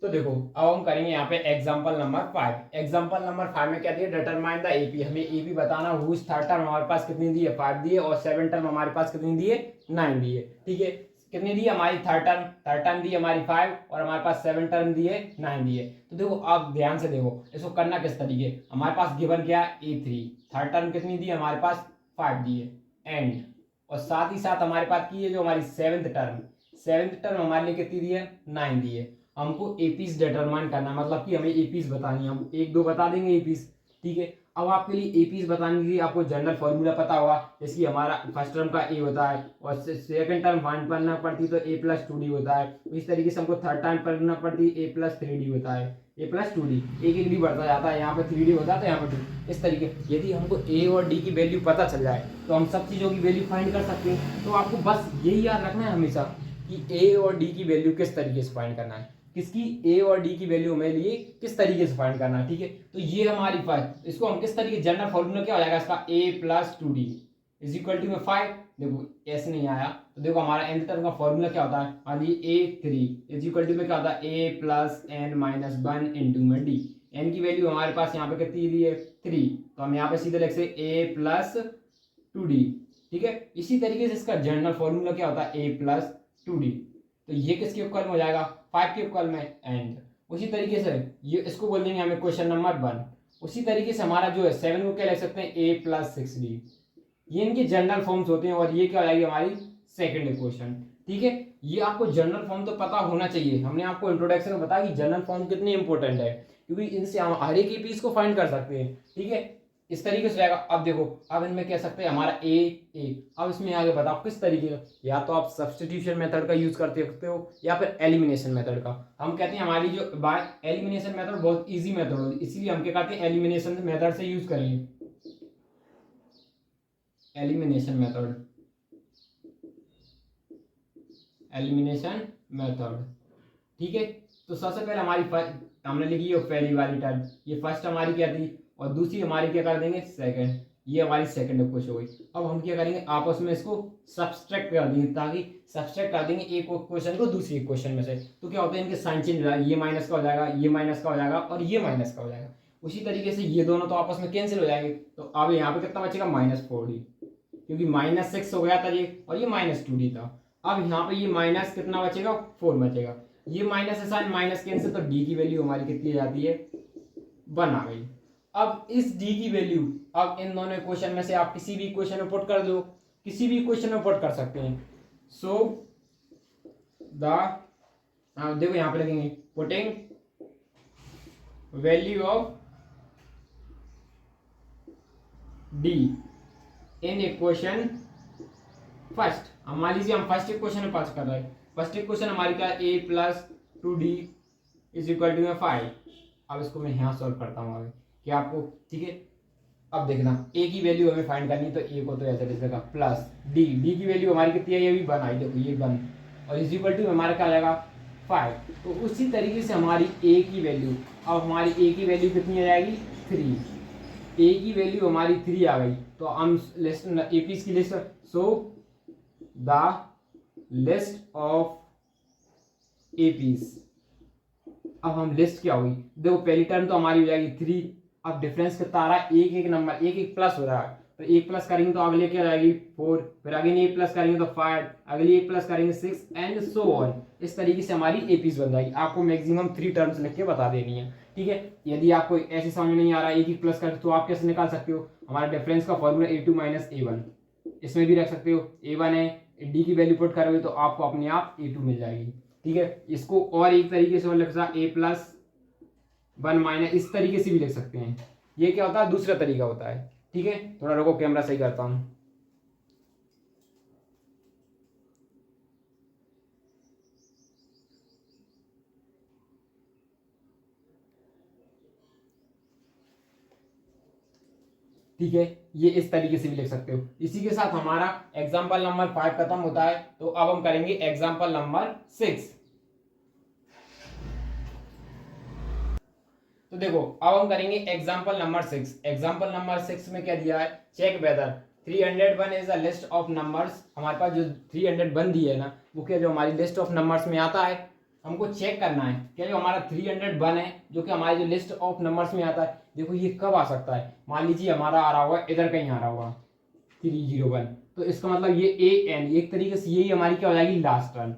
तो देखो अब हम करेंगे यहाँ पे एग्जांपल नंबर 5, एग्जांपल नंबर 5 में क्या दिया, डिटरमाइन द एपी, हमें एपी बताना, हुज थर्ड टर्म हमारे पास कितनी दी है 5 दी है, और 7 टर्म हमारे पास कितनी दी है 9 दी है, ठीक है। कितनी दी हमारी थर्ड टर्म दी हमारी 5, और हमारे पास 7 टर्म दी है 9 दी है, तो देखो आप ध्यान से देखो इसको करना किस तरीके, हमारे पास गिवन क्या है A3, थर्ड टर्म कितनी दी हमारे पास 5 दी है, एंड और साथ ही साथ हमारे पास की है जो हमारी सेवेंथ टर्म हमारे लिए कितनी दी है 9 दी है, हमको एपीज डिटरमाइन करना, मतलब कि हमें एपीज बतानी है, हम 1 2 बता देंगे एपीज, ठीक है। अब आपके लिए एपीज बताने के लिए आपको जनरल फॉर्मूला पता होगा, जैसे हमारा फर्स्ट टर्म का ए होता है, और सेकंड टर्म फाइंड करना पड़ती तो a+2d होता है, इस तरीके से हमको थर्ड टाइम करना पड़ती a+3d होता है, a+2d एक डी बढ़ता जाता है, यहाँ पे 3d होता है तो यहाँ पे 2, इस तरीके यदि हमको ए और डी की वैल्यू पता चल जाए तो हम सब चीज़ों की वैल्यू फाइंड कर सकते हैं। तो आपको बस यही याद रखना है हमेशा कि ए और डी की वैल्यू किस तरीके से फाइंड करना है, किसकी ए और डी की वैल्यू हमें लिए किस तरीके से फाइंड करना है, ठीक है। तो ये हमारी 5, इसको हम किस तरीके जनरल फॉर्मूला क्या हो जाएगा इसका a+2d इज इक्वल टू में 5, देखो ऐसे नहीं आया तो देखो हमारा nth टर्म का फॉर्मूला क्या होता है, मान लीजिए a3 इज इक्वल टू में क्या होता है a+n-1 इंटू में d, n की वैल्यू हमारे पास यहाँ पे कितनी दी है 3, तो हम यहाँ पे सीधे लिख सकते a+2d, ठीक है। इसी तरीके से इसका जनरल फॉर्मूला क्या होता है a+2d, तो ये किसके इक्वल में हो जाएगा 5 के इक्वल में, एंड उसी तरीके से ये इसको बोल देंगे हमें क्वेश्चन नंबर 1, उसी तरीके से हमारा जो है 7 को क्या लिख सकते हैं a+6d, ये इनके जनरल फॉर्म्स होते हैं, और ये क्या हो जाएगी हमारी सेकंड इक्वेशन, ठीक है। ये आपको जनरल फॉर्म तो पता होना चाहिए, हमने आपको इंट्रोडक्शन में बताया कि जनरल फॉर्म कितनी इंपॉर्टेंट है, क्योंकि इनसे हम हर एक पीस को फाइंड कर सकते हैं, ठीक है। इस तरीके से रहेगा। अब देखो अब इनमें कह सकते हैं हमारा ए, अब इसमें आगे बताओ किस तरीके का, या तो आप सब्स्टिट्यूशन मेथड का यूज करते सकते हो या फिर एलिमिनेशन मेथड का। हम कहते हैं हमारी जो बाय एलिमिनेशन मेथड बहुत इजी मेथड है, इसीलिए हम क्या कहते हैं एलिमिनेशन मेथड से यूज करेंगे, एलिमिनेशन मेथड, ठीक है। तो सबसे पहले हमारी हमने लिखी है पहली वाली टर्म, ये फर्स्ट हमारी क्या थी, और दूसरी हमारी क्या कर देंगे सेकंड, ये हमारी सेकंड इक्वेशन हो गई। अब हम क्या करेंगे आपस में इसको सब्सट्रैक्ट कर देंगे, ताकि सब्सट्रैक्ट कर देंगे एक इक्वेशन को दूसरी इक्वेशन में से, तो क्या होता है इनके साइन चेंज हो जाएगा, ये माइनस का हो जाएगा, ये माइनस का हो जाएगा, और ये माइनस का हो जाएगा। उसी तरीके से ये दोनों तो आपस में कैंसिल हो जाएंगे, तो अब यहाँ पे कितना बचेगा -4d, क्योंकि -6 हो गया था ये, और ये -2d था। अब यहाँ पे ये माइनस कितना बचेगा 4 बचेगा, ये माइनस है साइन माइनस कैंसिल, तो डी की वैल्यू हमारी कितनी जाती है 1 आ गई। अब इस डी की वैल्यू अब इन दोनों इक्वेशन में से आप किसी भी इक्वेशन में पुट कर दो, किसी भी इक्वेशन में पुट कर सकते हैं। सो देखो यहां पे लगेंगे putting value of D in equation first, मान लीजिए हम फर्स्ट इक्वेशन में पास कर रहे हैं, फर्स्ट एक क्वेश्चन हमारी क्या है, a plus 2d is equal to 5। अब इसको मैं यहाँ सॉल्व करता हूँ आगे कि आपको, ठीक है। अब देखना a की वैल्यू हमें फाइंड करनी, तो a को तो ऐसे लिख देगा प्लस d की वैल्यू हमारी कितनी है, ये भी 1 आई, देखो ये 1, और इज इक्वल टू हमारा क्या आ जाएगा 5। तो उसी तरीके से हमारी a की वैल्यू, अब हमारी a की वैल्यू कितनी आ जाएगी 3, a की वैल्यू हमारी 3 आ गई। तो हम लिस्ट एपीज की list, so the list of APs, अब हम लिस्ट क्या होगी, देखो पहली टर्म तो हमारी हो जाएगी 3। अब डिफरेंस कितना आ रहा है, एक नंबर, एक प्लस हो रहा है, तो एक प्लस करेंगे तो अगले क्या आ जाएगी 4, फिर अगले एक प्लस करेंगे तो 5, अगले एक प्लस करेंगे 6 एंड सो ऑन। इस तरीके से हमारी एपीज बन जाएगी। आपको मैक्सिमम 3 टर्म्स लिख के बता देनी है, ठीक है। यदि आपको ऐसे समझ नहीं आ रहा है एक प्लस कर, तो आप कैसे निकाल सकते हो, हमारे डिफरेंस का फॉर्मूला a2 माइनस a1, इसमें भी रख सकते हो, a1 है, d की वैल्यू पुट करोगे तो आपको अपने आप a2 मिल जाएगी, ठीक है। इसको और एक तरीके से लिख सकते a प्लस 1 माइनस, इस तरीके से भी लिख सकते हैं। ये क्या होता है, दूसरा तरीका होता है, ठीक है। थोड़ा रुको, कैमरा सही करता हूं। ठीक है, ये इस तरीके से भी लिख सकते हो। इसी के साथ हमारा एग्जाम्पल नंबर 5 खत्म होता है। तो अब हम करेंगे एग्जाम्पल नंबर 6। तो देखो अब हम करेंगे एग्जाम्पल नंबर 6। एग्जाम्पल नंबर 6 में क्या दिया है, check whether 301 is a list of numbers. हमारे पास जो 301 दिया है ना, वो क्या जो हमारी लिस्ट ऑफ नंबर्स में आता है, हमको चेक करना है क्या जो हमारा 301 है, जो कि हमारी जो लिस्ट ऑफ नंबर्स में आता है। देखो ये कब आ सकता है, मान लीजिए हमारा आ रहा होगा इधर कहीं आ रहा होगा 301, तो इसका मतलब ये an, एक तरीके से यही हमारी क्या हो जाएगी लास्ट टर्म।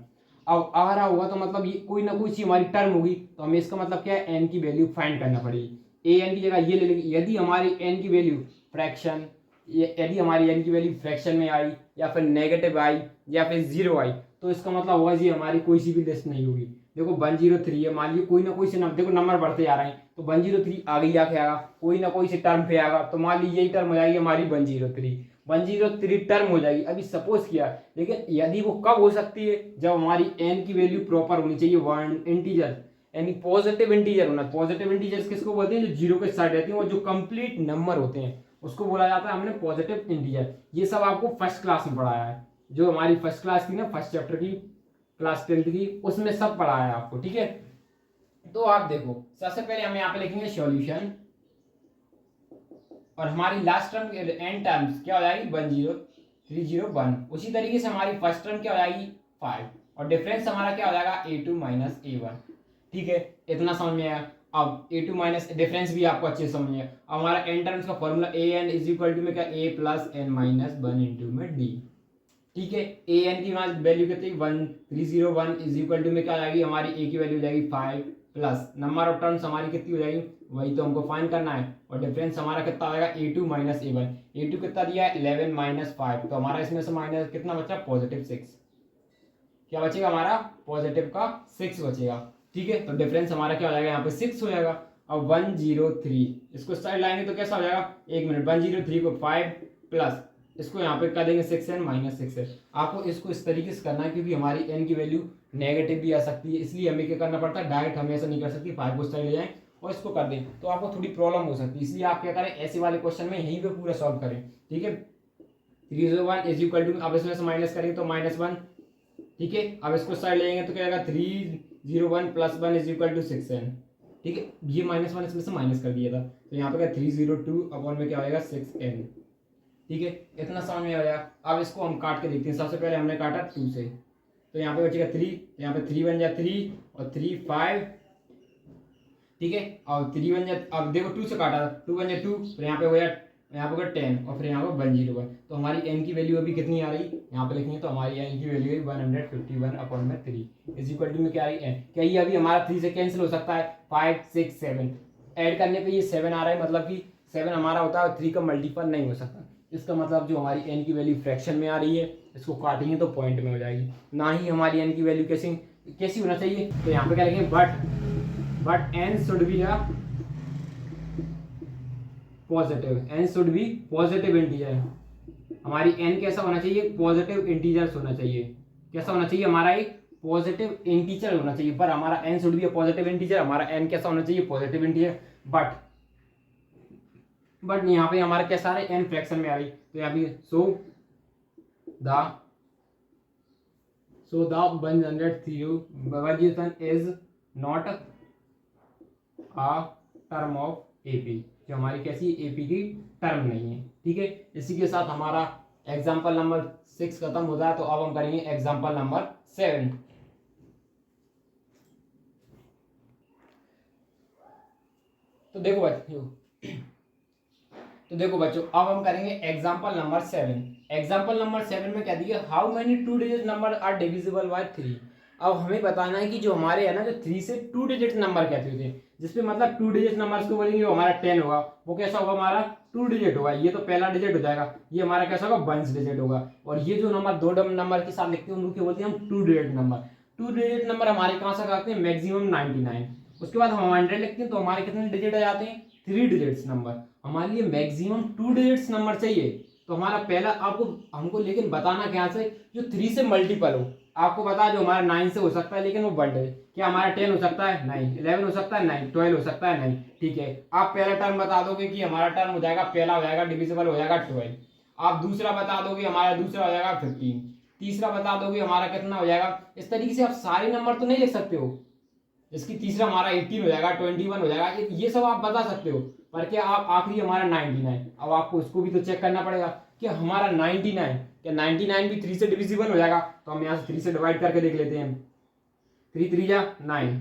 अब आ रहा होगा तो मतलब ये कोई ना कोई सी हमारी टर्म होगी, तो हमें इसका मतलब क्या है, एन की वैल्यू फाइंड करना पड़ेगी। ए एन की जगह ये ले लेंगे। यदि हमारी एन की वैल्यू फ्रैक्शन, यदि हमारी एन की वैल्यू फ्रैक्शन में आई, या फिर नेगेटिव आई, या फिर 0 आई, तो इसका मतलब होगा जी हमारी कोई सी भी लिस्ट नहीं होगी। देखो 103 है, मान लीजिए कोई ना कोई से नंबर, देखो नंबर बढ़ते जा रहे हैं, तो 103 आगे जाके आएगा, कोई ना कोई से टर्म पे आएगा, तो मान लीजिए यही टर्म हो जाएगी हमारी 103 टर्म हो जाएगी। अभी सपोज किया, लेकिन यदि वो कब हो सकती है, जब हमारी n की वैल्यू प्रॉपर होनी चाहिए, वन इंटीजर, यानी पॉजिटिव इंटीजर होना। पॉजिटिव इंटीजर्स किसको बोलते हैं, जो जीरो के साइड रहती हैं, और जो कंप्लीट नंबर होते हैं उसको बोला जाता है हमने पॉजिटिव इंटीजर। ये सब आपको फर्स्ट क्लास में पढ़ाया है, जो हमारी फर्स्ट क्लास थी ना, फर्स्ट चैप्टर की, क्लास 10th की, उसमें सब पढ़ाया है आपको, ठीक है। तो आप देखो सबसे पहले हम यहाँ पे लिखेंगे सॉल्यूशन, और हमारी लास्ट टर्म एन टर्म्स क्या हो जाएगी 10301। उसी तरीके से हमारी फर्स्ट टर्म क्या हो जाएगी 5, और डिफरेंस हमारा क्या हो जाएगा a2 माइनस a1, ठीक है। इतना समझ में आया। अब a2 माइनस डिफरेंस भी आपको अच्छे से समझ में आया। अब हमारा एन टर्म्स का formula a n is equal to में क्या a plus n minus 1 into में d, ठीक है। a n की वैल्यू कितनी 1301 इज इक्वल टू में क्या आ जाएगी, हमारी a की वैल्यू हो जाएगी 5 प्लस नंबर ऑफ टर्म्स हमारी कितनी हो जाएगी, वही तो हमको फाइंड करना है, और डिफरेंस हमारा कितना आएगा a2 माइनस a1। a2 कितना दिया है 11 माइनस 5, तो हमारा इसमें से माइनस कितना बचा पॉजिटिव 6, क्या बचेगा हमारा पॉजिटिव का 6 बचेगा, ठीक है। तो डिफरेंस हमारा क्या हो जाएगा यहाँ पे 6 हो जाएगा। अब 103 इसको साइड लाएंगे तो कैसा हो जाएगा, एक मिनट, 103 को 5 प्लस इसको यहाँ पे कर देंगे 6n माइनस 6 है। आपको इसको इस तरीके से करना है, क्योंकि हमारी n की वैल्यू नेगेटिव भी आ सकती है, इसलिए हमें क्या करना पड़ता है, डायरेक्ट हमें ऐसा नहीं कर सकती, 5 को साइड ले जाएं और इसको कर दें, तो आपको थोड़ी प्रॉब्लम हो सकती है। इसलिए आप क्या करें, ऐसे वाले क्वेश्चन में यहीं पे पूरा सॉल्व करें, ठीक है। 301 इज इक्वल टू, अब इसमें से माइनस करेंगे तो -1, ठीक है। अब इसको साइड लेंगे तो क्या आएगा 301 plus 1 is equal to 6n, ठीक है। ये -1 इसमें से माइनस कर दिया था, तो यहाँ पे क्या 302 अपॉन में क्या आएगा 6n, ठीक है। इतना समझ में आ गया। अब इसको हम काट के देखते हैं। सबसे पहले हमने काटा 2 से, तो यहाँ पे बचेगा 3, यहाँ पे 3 बन जाए 3 और 3 5, ठीक है। और 3 बन जाए, अब देखो 2 से काटा, 2 बन जाए 2, फिर यहाँ पे हो जाए, यहाँ पे होगा 10 और फिर यहाँ पे 101, तो हमारी n की वैल्यू अभी कितनी आ रही, यहाँ पे लिखेंगे तो हमारी n की वैल्यू 151 अपॉन में 3 इज इक्वल टू में क्या आ रही है, क्या ये अभी हमारा 3 से कैंसिल हो सकता है, 5 6 7 ऐड करने पे ये 7 आ रहा है, मतलब कि 7 हमारा होता है 3 का मल्टीपल नहीं हो सकता। इसका मतलब जो हमारी n की वैल्यू फ्रैक्शन में आ रही है, इसको काटेंगे तो पॉइंट में हो जाएगी, ना ही हमारी n की वैल्यू कैसी होना चाहिए। तो यहाँ पे क्या लिखेंगे, but n should be a positive, n should be positive integer. हमारी n कैसा होना चाहिए, पॉजिटिव इंटीजर्स होना चाहिए। कैसा होना चाहिए हमारा, एक पॉजिटिव इंटीजर होना चाहिए, पर हमारा n should be a positive integer, हमारा n कैसा होना चाहिए, पॉजिटिव इंटीजर। बट यहाँ पे हमारा कैसा आ रहा है, n फ्रैक्शन में आ रही, तो यहाँ पे so the 100 variation is not a term of AP, जो हमारी कैसी AP की टर्म नहीं है। ठीक है, इसी के साथ हमारा एग्जाम्पल नंबर 6 खत्म होता है। तो अब हम करेंगे एग्जाम्पल नंबर 7। तो देखो बच्चों अब हम करेंगे एग्जाम्पल नंबर 7। एग्जाम्पल नंबर 7 में क्या दिया, how many 2 digit number are divisible by 3। अब हमें बताना है कि जो हमारे है ना, जो 3 से 2 डिजिट नंबर कहते होते हैं, जिसपे मतलब 2 डिजिट नंबर को बोलेंगे, जो हमारा 10 होगा वो कैसा होगा, हमारा 2 डिजिट होगा। ये तो पहला डिजिट हो जाएगा, ये हमारा कैसा होगा, 1 डिजिट होगा। और ये जो नंबर 2 नंबर के साथ लिखते हैं उनको बोलते हैं हम 2 डिजिट नंबर। 2 डिजिट नंबर हमारे कहाँ से आते हैं, मैक्सिमम 99। उसके बाद हम 100 लिखते हैं तो हमारे कितने डिजिट आ जाते हैं, 3 डिजिट्स नंबर। हमारे लिए मैक्सिमम 2 डिजिट्स नंबर चाहिए। तो हमारा पहला आपको हमको लेकिन बताना क्या से, जो 3 से मल्टीपल हो। आपको बता, जो हमारा 9 से हो सकता है लेकिन वो 1 डिजिट, क्या हमारा 10 हो सकता है, नहीं। 11 हो सकता है, नहीं। 12 हो सकता है, नहीं। ठीक है, आप पहला टर्म बता दोगे कि हमारा टर्म हो जाएगा, पहला हो जाएगा डिविजिबल हो जाएगा 12। आप दूसरा बता दोगे, हमारा दूसरा हो जाएगा 15। तीसरा बता दोगे हमारा कितना हो जाएगा। इस तरीके से आप सारे नंबर तो नहीं लिख सकते हो, जिसकी तीसरा हमारा 18 हो जाएगा, 21 हो जाएगा, ये सब आप बता सकते हो। पर क्या आप आखिरी हमारा 99, अब आपको इसको भी तो चेक करना पड़ेगा कि हमारा 99, क्या 99 भी 3 से डिविजिबल हो जाएगा। तो हम यहाँ से 3 से डिवाइड करके देख लेते हैं। 3 3 जा 9,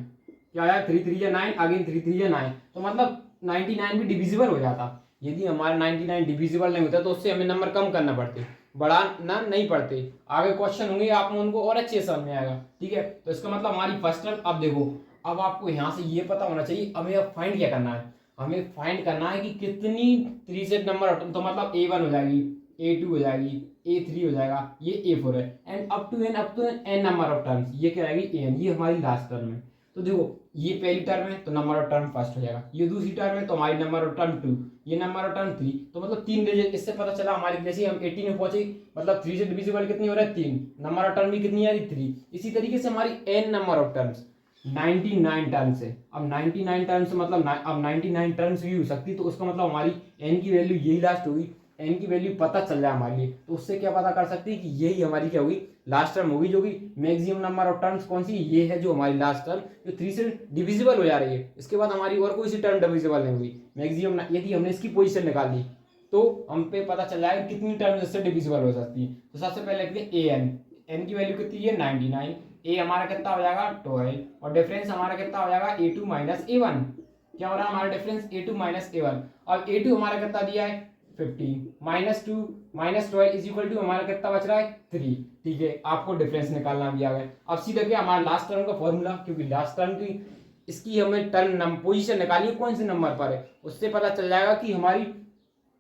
क्या आया, 3 3 जा 9, अगेन 3 3 जा 9, तो मतलब 99 भी डिविजिबल हो जाता। यदि हमारा 99 डिविजिबल नहीं होता तो उससे हमें नंबर कम करना पड़ते, बढ़ाना नहीं पड़ते। आगे क्वेश्चन होंगे, आप उनको और अच्छे समझ में आएगा। ठीक है, तो इसका मतलब हमारी फर्स्ट टर्म। अब देखो, अब आपको यहाँ से ये पता होना चाहिए, हमें अब फाइंड क्या करना है, हमें फाइंड करना है कि कितनी 3 से नंबर। तो मतलब A1 हो जाएगी, A2 हो जाएगी, A3 हो जाएगा, ये A4 है, and up to n number of terms, ये क्या आएगी an, ये हमारी लास्ट टर्म है। तो देखो, ये पहली टर्म है तो नंबर ऑफ टर्म फर्स्ट हो जाएगा, ये दूसरी टर्म है तो हमारी नंबर ऑफ टर्म 2, ये नंबर ऑफ टर्म 3। तो मतलब 3 डिजिट। इससे पता चला हमारी, जैसे हम 18 में पहुंचे, मतलब 3 से डिविजिबल कितनी हो रहा है, 3। नंबर ऑफ टर्म भी कितनी आ रही, 3। इसी तरीके से हमारी n number of terms 99 terms है। अब 99 टर्म्स मतलब अब 99 टर्म्स भी हो सकती, तो उसका मतलब हमारी n की वैल्यू यही लास्ट होगी। n की वैल्यू पता चल जाए हमारे लिए, तो उससे क्या पता कर सकती है कि यही हमारी क्या होगी, लास्ट टर्म होगी, जो कि मैक्सिमम नंबर ऑफ टर्म्स कौन सी, ये है जो हमारी लास्ट टर्म, जो 3 से डिविजिबल हो जा रही है। इसके बाद हमारी और कोई सी टर्म डिविजिबल नहीं हुई मैक्सिमम। यदि हमने इसकी पोजीशन निकाल ली तो हम पे पता चल जाएगा कितनी टर्म इससे डिविजिबल हो सकती है। तो सबसे पहले लिखते हैं an की वैल्यू कितनी है, 99। a हमारा कितना हो जाएगा, 12, और डिफरेंस हमारा कितना हो जाएगा, a2 माइनस a1। क्या हो रहा है हमारा डिफरेंस, a2 माइनस a1। अब a2 हमारा कितना दिया है, 50, minus 2 minus 12 is equal to हमारा कितना बच रहा है, 3। ठीक है, आपको डिफरेंस निकालना भी आ गया। अब सीधा क्या, हमारा लास्ट टर्म का फॉर्मूला, क्योंकि लास्ट टर्म की इसकी हमें टर्म पोजीशन निकालिए कौन से नंबर पर है, उससे पता चल जाएगा कि हमारी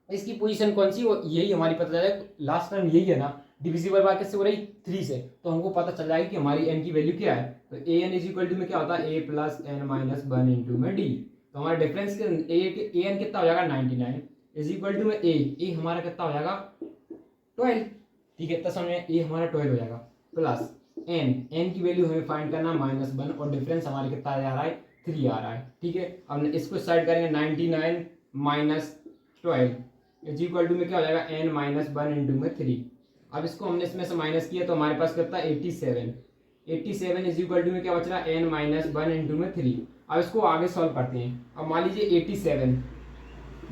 इसकी पोजीशन कौन सी, यही हमारी पता चल जाएगा। लास्ट टर्म यही है ना, डिविजिबल बाय किससे हो रही, 3 से, तो हमको पता चल जाएगा कि हमारी n की वैल्यू क्या है। तो an इज इक्वल टू में क्या होता है, a plus n minus 1 into में d। तो हमारा डिफरेंस an कितना हो जाएगा, 99 इज इक्वल टू में a हमारा कितना हो जाएगा, 12। ठीक है, तो समझ में, a हमारा 12 हो जाएगा, प्लस n की वैल्यू हमें फाइंड करना माइनस 1, और डिफरेंस हमारे कितना आ रहा है, 3 आ रहा है। ठीक है, अब इसको साइड करेंगे, 99 माइनस 12 इज इक्वल टू में क्या हो जाएगा, n माइनस 1 इंटू में 3। अब इसको हमने इसमें से माइनस किया तो हमारे पास कितना, 87 इज इक्वल टू में क्या बच रहा है, n माइनस 1 इंटू में 3। अब इसको आगे सॉल्व करते हैं। अब मान लीजिए 87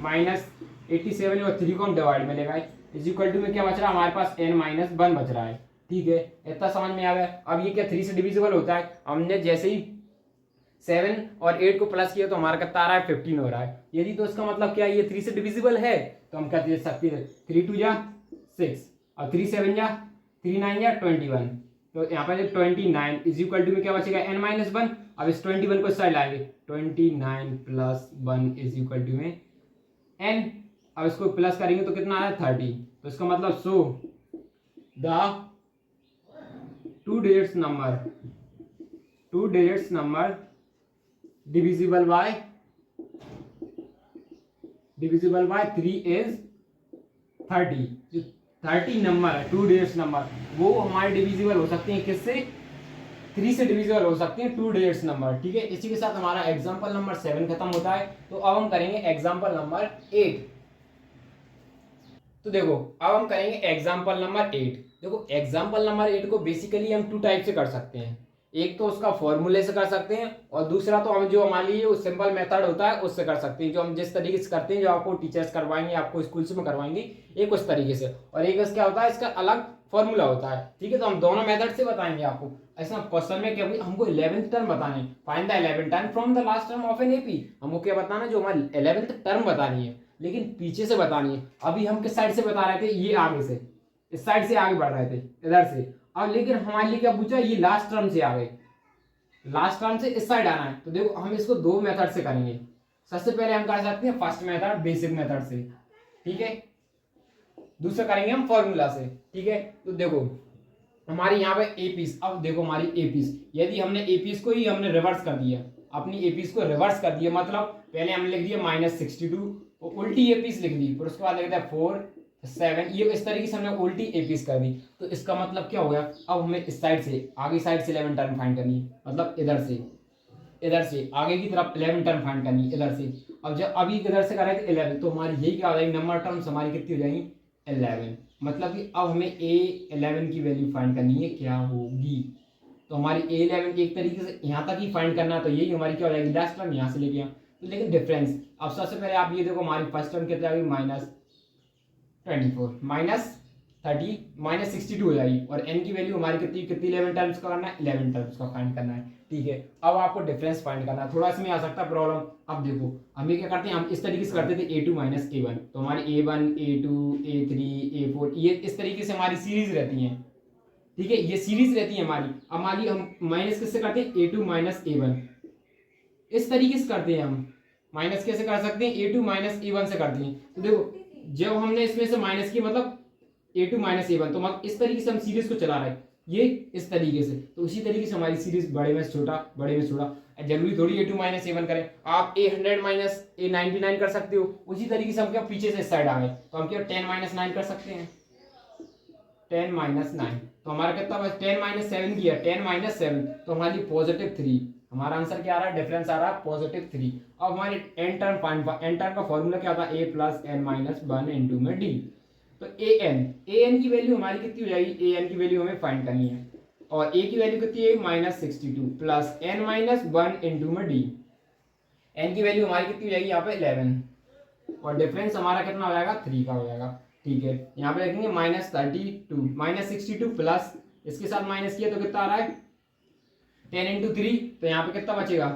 माइनस 87 और 3 को हम डिवाइड में लेगा, इज इक्वल टू में क्या बच रहा है हमारे पास, n माइनस 1 बच रहा है। ठीक है, इतना समझ में आ गया। अब ये क्या 3 से डिविजिबल होता है, हमने जैसे ही 7 और 8 को प्लस किया तो हमारा कितना आ रहा है, 15 हो रहा है। यदि तो इसका मतलब क्या है, ये 3 से डिविजिबल है, तो हम क्या दे सकते हैं, 3 2 जा 6, और 3 7 जा 3 9 जा 21। तो यहाँ पर 29 इज इक्वल टू में क्या बचेगा, n माइनस 1। अब इस 21 को साइड लाएंगे, 29 प्लस 1 इज इक्वल टू में n। अब इसको प्लस करेंगे तो कितना आया, 30। तो इसका मतलब so the 2 digits number divisible by 3 is 30। जो 30 नंबर है, 2 डिजिट्स नंबर, वो हमारे डिविजिबल हो सकते हैं किससे, 3 से डिविजिबल हो सकते हैं 2 डिजिट्स नंबर, ठीक है। इसी के साथ हमारा एग्जांपल नंबर 7 खत्म होता है। तो अब हम करेंगे एग्जांपल नंबर 8। तो देखो अब हम करेंगे एग्जांपल नंबर 8। देखो एग्जांपल नंबर 8 को बेसिकली हम 2 टाइप से कर सकते हैं। एक तो उसका फॉर्मूले से कर सकते हैं और दूसरा तो हम जो हमारे लिए सिंपल मेथड होता है उससे कर सकते हैं, जो हम जिस तरीके से करते हैं, जो आपको टीचर्स करवाएंगे, आपको स्कूल्स में करवाएंगे, एक उस तरीके से, और एक क्या होता है, इसका अलग फॉर्मूला होता है, ठीक है। तो हम दोनों मेथड से बताएंगे आपको। ऐसा क्वेश्चन में क्या हमको 11th टर्म बताने, find the 11th term from the last term of an AP. हमको क्या बताना, जो हमारी 11th टर्म बतानी है, लेकिन पीछे से बतानी है। अभी हम किस साइड से बता रहे थे, ये आगे से, इस साइड से आगे बढ़ रहे थे, इधर से। अब लेकिन हमारे लिए क्या पूछा, ये लास्ट टर्म से आ गए, लास्ट टर्म से इस साइड आना है। तो देखो हम इसको 2 मेथड से करेंगे। सबसे पहले हम कर सकते हैं फर्स्ट मेथड, बेसिक मेथड से, ठीक है। दूसरा करेंगे हम फॉर्मूला से, ठीक है। तो देखो हमारी यहाँ पे एपीस, अब देखो हमारी एपीस, यदि हमने एपीस को ही हमने रिवर्स कर दिया, अपनी एपीस को रिवर्स कर दिया, मतलब पहले हमने लिख दिया -62 और उल्टी एपीस लिख दी, फिर उसके बाद लिख दिया 4 7, ये इस तरीके से हमने उल्टी एपीस कर दी। तो इसका मतलब क्या हो गया, अब हमें इस साइड से, आगे साइड से 11 टर्म फाइंड करनी है, मतलब इधर से आगे की तरफ 11 टर्म फाइंड करनी है, इधर से। अब जब अभी इधर से करें तो 11, तो हमारी यही क्या हो जाएगी, नंबर टर्म्स हमारी कितनी हो जाएंगी, 11। मतलब कि अब हमें A11 की वैल्यू फाइंड करनी है, क्या होगी। तो हमारी A11 एक तरीके से यहाँ तक ही फाइंड करना है, तो यही हमारी क्या हो जाएगी, लास्ट टर्म यहाँ से लेके यहाँ। तो लेकिन डिफरेंस, अब सबसे पहले आप ये देखो, हमारी फर्स्ट टर्म कितना आएगी, -24 -30 -62 हो जाएगी, और n की वैल्यू हमारी कितनी कितनी 11 टर्म्स का करना है, 11 टर्म्स का फाइंड करना है, ठीक है। अब आपको डिफरेंस फाइंड करना है, थोड़ा इसमें आ सकता है प्रॉब्लम। अब देखो हम ये क्या करते हैं, हम इस तरीके से करते थे A2 - A1, तो हमारी A1 A2 A3 A4 ये इस तरीके से हमारी सीरीज रहती हैं, ठीक है, ये सीरीज रहती है हमारी हम माइनस किससे करते हैं, A2 - A1, इस तरीके से करते हैं हम। माइनस कैसे कर सकते हैं, A2 - A1 से करते हैं। तो देखो जब हमने इसमें से माइनस की, मतलब A2 - A1, तो मतलब इस तरीके से हम सीरीज को चला रहे हैं, ये इस तरीके से। तो उसी तरीके से हमारी सीरीज बड़े में छोटा, बड़े में छोटा। जरूरी थोड़ी A2 - A1 करें, आप A100 - A99 कर सकते हो। उसी तरीके से हम क्या पीछे से इस साइड आ गए, तो हम क्या 10 - 9 कर सकते हैं, 10 - 9। तो हमारा कितना बस 10 - 7 किया, 10 - 7, तो हमारी +3। हमारा आंसर क्या आ रहा है, डिफरेंस आ रहा है +3। अब हमारे एन टर्म का फॉर्मूला क्या होता है, A + n - 1 × में D। तो an की वैल्यू हमारी कितनी हो जाएगी, an की वैल्यू हमें फाइंड करनी है, और a की वैल्यू कितनी है, -62 + n - 1 × में D। n की वैल्यू हमारी कितनी हो जाएगी यहाँ पे 11, और डिफरेंस हमारा कितना हो जाएगा, 3 का हो जाएगा, ठीक है। यहाँ पे लिखेंगे -32 -62 प्लस इसके साथ माइनस किया तो कितना आ रहा है 10 × 3, तो यहाँ पे कितना बचेगा,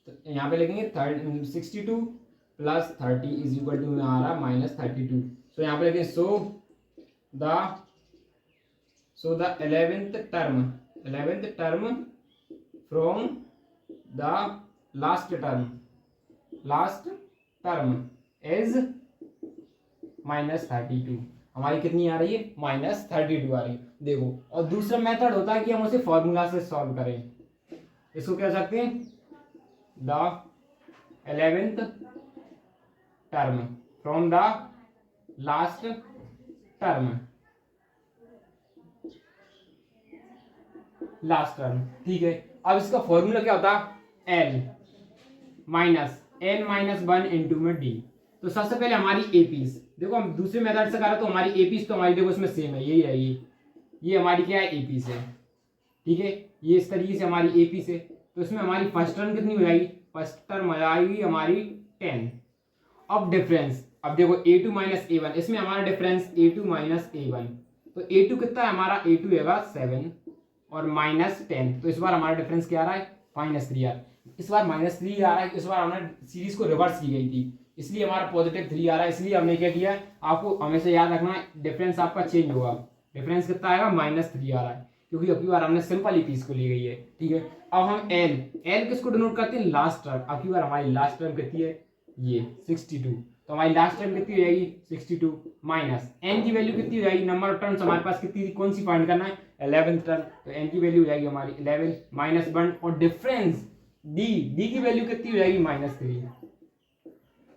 तो यहाँ पे लिखेंगे 62 + 30 = आ रहा है -32। तो यहाँ पे लिखेंगे so the 11th term from the last term is -32। हमारी कितनी आ रही है, -32 आ रही है, देखो। और दूसरा मेथड होता है कि हम उसे फॉर्मूला से सॉल्व करें। इसको क्या सकते हैं, the 11th term from the last term, ठीक है। अब इसका फॉर्मूला क्या होता है, L - n - 1 × में D। तो सबसे पहले हमारी एपीस, देखो हम दूसरे मेथड से कर रहे हैं, तो हमारी एपीस तो हमारी देखो इसमें सेम है, यही है, ये हमारी क्या है, एपीस है, ठीक है। ये इस तरीके से हमारी एपीस है। तो इसमें हमारी फर्स्ट टर्म कितनी हो जाएगी, फर्स्ट टर्म आ जाएगी हमारी 10। अब डिफरेंस, अब देखो A2 - A1, इसमें हमारा डिफरेंस A2 - A1, तो A2 कितना है हमारा, A2 है 7 और -10, तो इस बार हमारा डिफरेंस क्या आ रहा है, -3 आ रहा है। इस बार -3 आ रहा है, इस बार हमने सीरीज को रिवर्स की गई थी, इसलिए हमारा +3 आ रहा है। इसलिए हमने क्या किया, आपको हमेशा याद रखना डिफरेंस आपका चेंज होगा। डिफरेंस कितना आएगा, -3 आ रहा है, क्योंकि अगली बार हमने सिंपल ही पीस को ली गई है, ठीक है। अब हम एल किसको डिनोट करते हैं, लास्ट टर्म। अगली बार हमारी लास्ट टर्म कितनी है, ये 62, तो हमारी लास्ट टर्म कितनी हो जाएगी 62, माइनस एन की वैल्यू कितनी हो जाएगी, नंबर ऑफ टर्म्स हमारे पास कितनी थी, कौन सी फाइंड करना है, 11th टर्म, तो एन की वैल्यू हो जाएगी हमारी 11 माइनस 1, और डिफरेंस डी की वैल्यू कितनी हो जाएगी -3,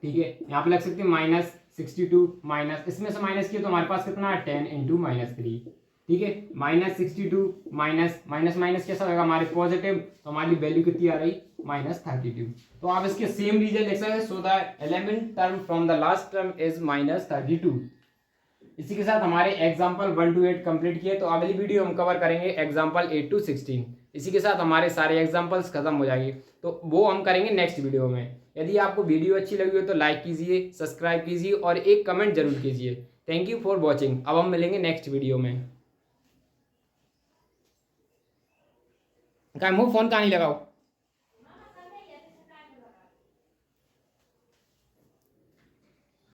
ठीक है। यहाँ पे लग सकते हैं -62 माइनस, इसमें से माइनस किया तो हमारे पास कितना है 10 × -3, ठीक है, -62 माइनस माइनस माइनस कैसा होगा हमारे पॉजिटिव, तो हमारी वैल्यू कितनी आ रही -32। तो आप इसके सेम रीजन लिख सकते हैं, so the element term from the last term is -32। इसी के साथ हमारे एग्जाम्पल 1 to 8 कंप्लीट किए। तो अगली वीडियो हम कवर करेंगे एग्जाम्पल 8 to 16। इसी के साथ हमारे सारे एग्जाम्पल्स खत्म हो जाएंगे, तो वो हम करेंगे नेक्स्ट वीडियो में। यदि आपको वीडियो अच्छी लगी हो तो लाइक कीजिए, सब्सक्राइब कीजिए और एक कमेंट जरूर कीजिए। Thank you for watching. अब हम मिलेंगे नेक्स्ट वीडियो में। मुंह फोन कहाँ नहीं लगाओ।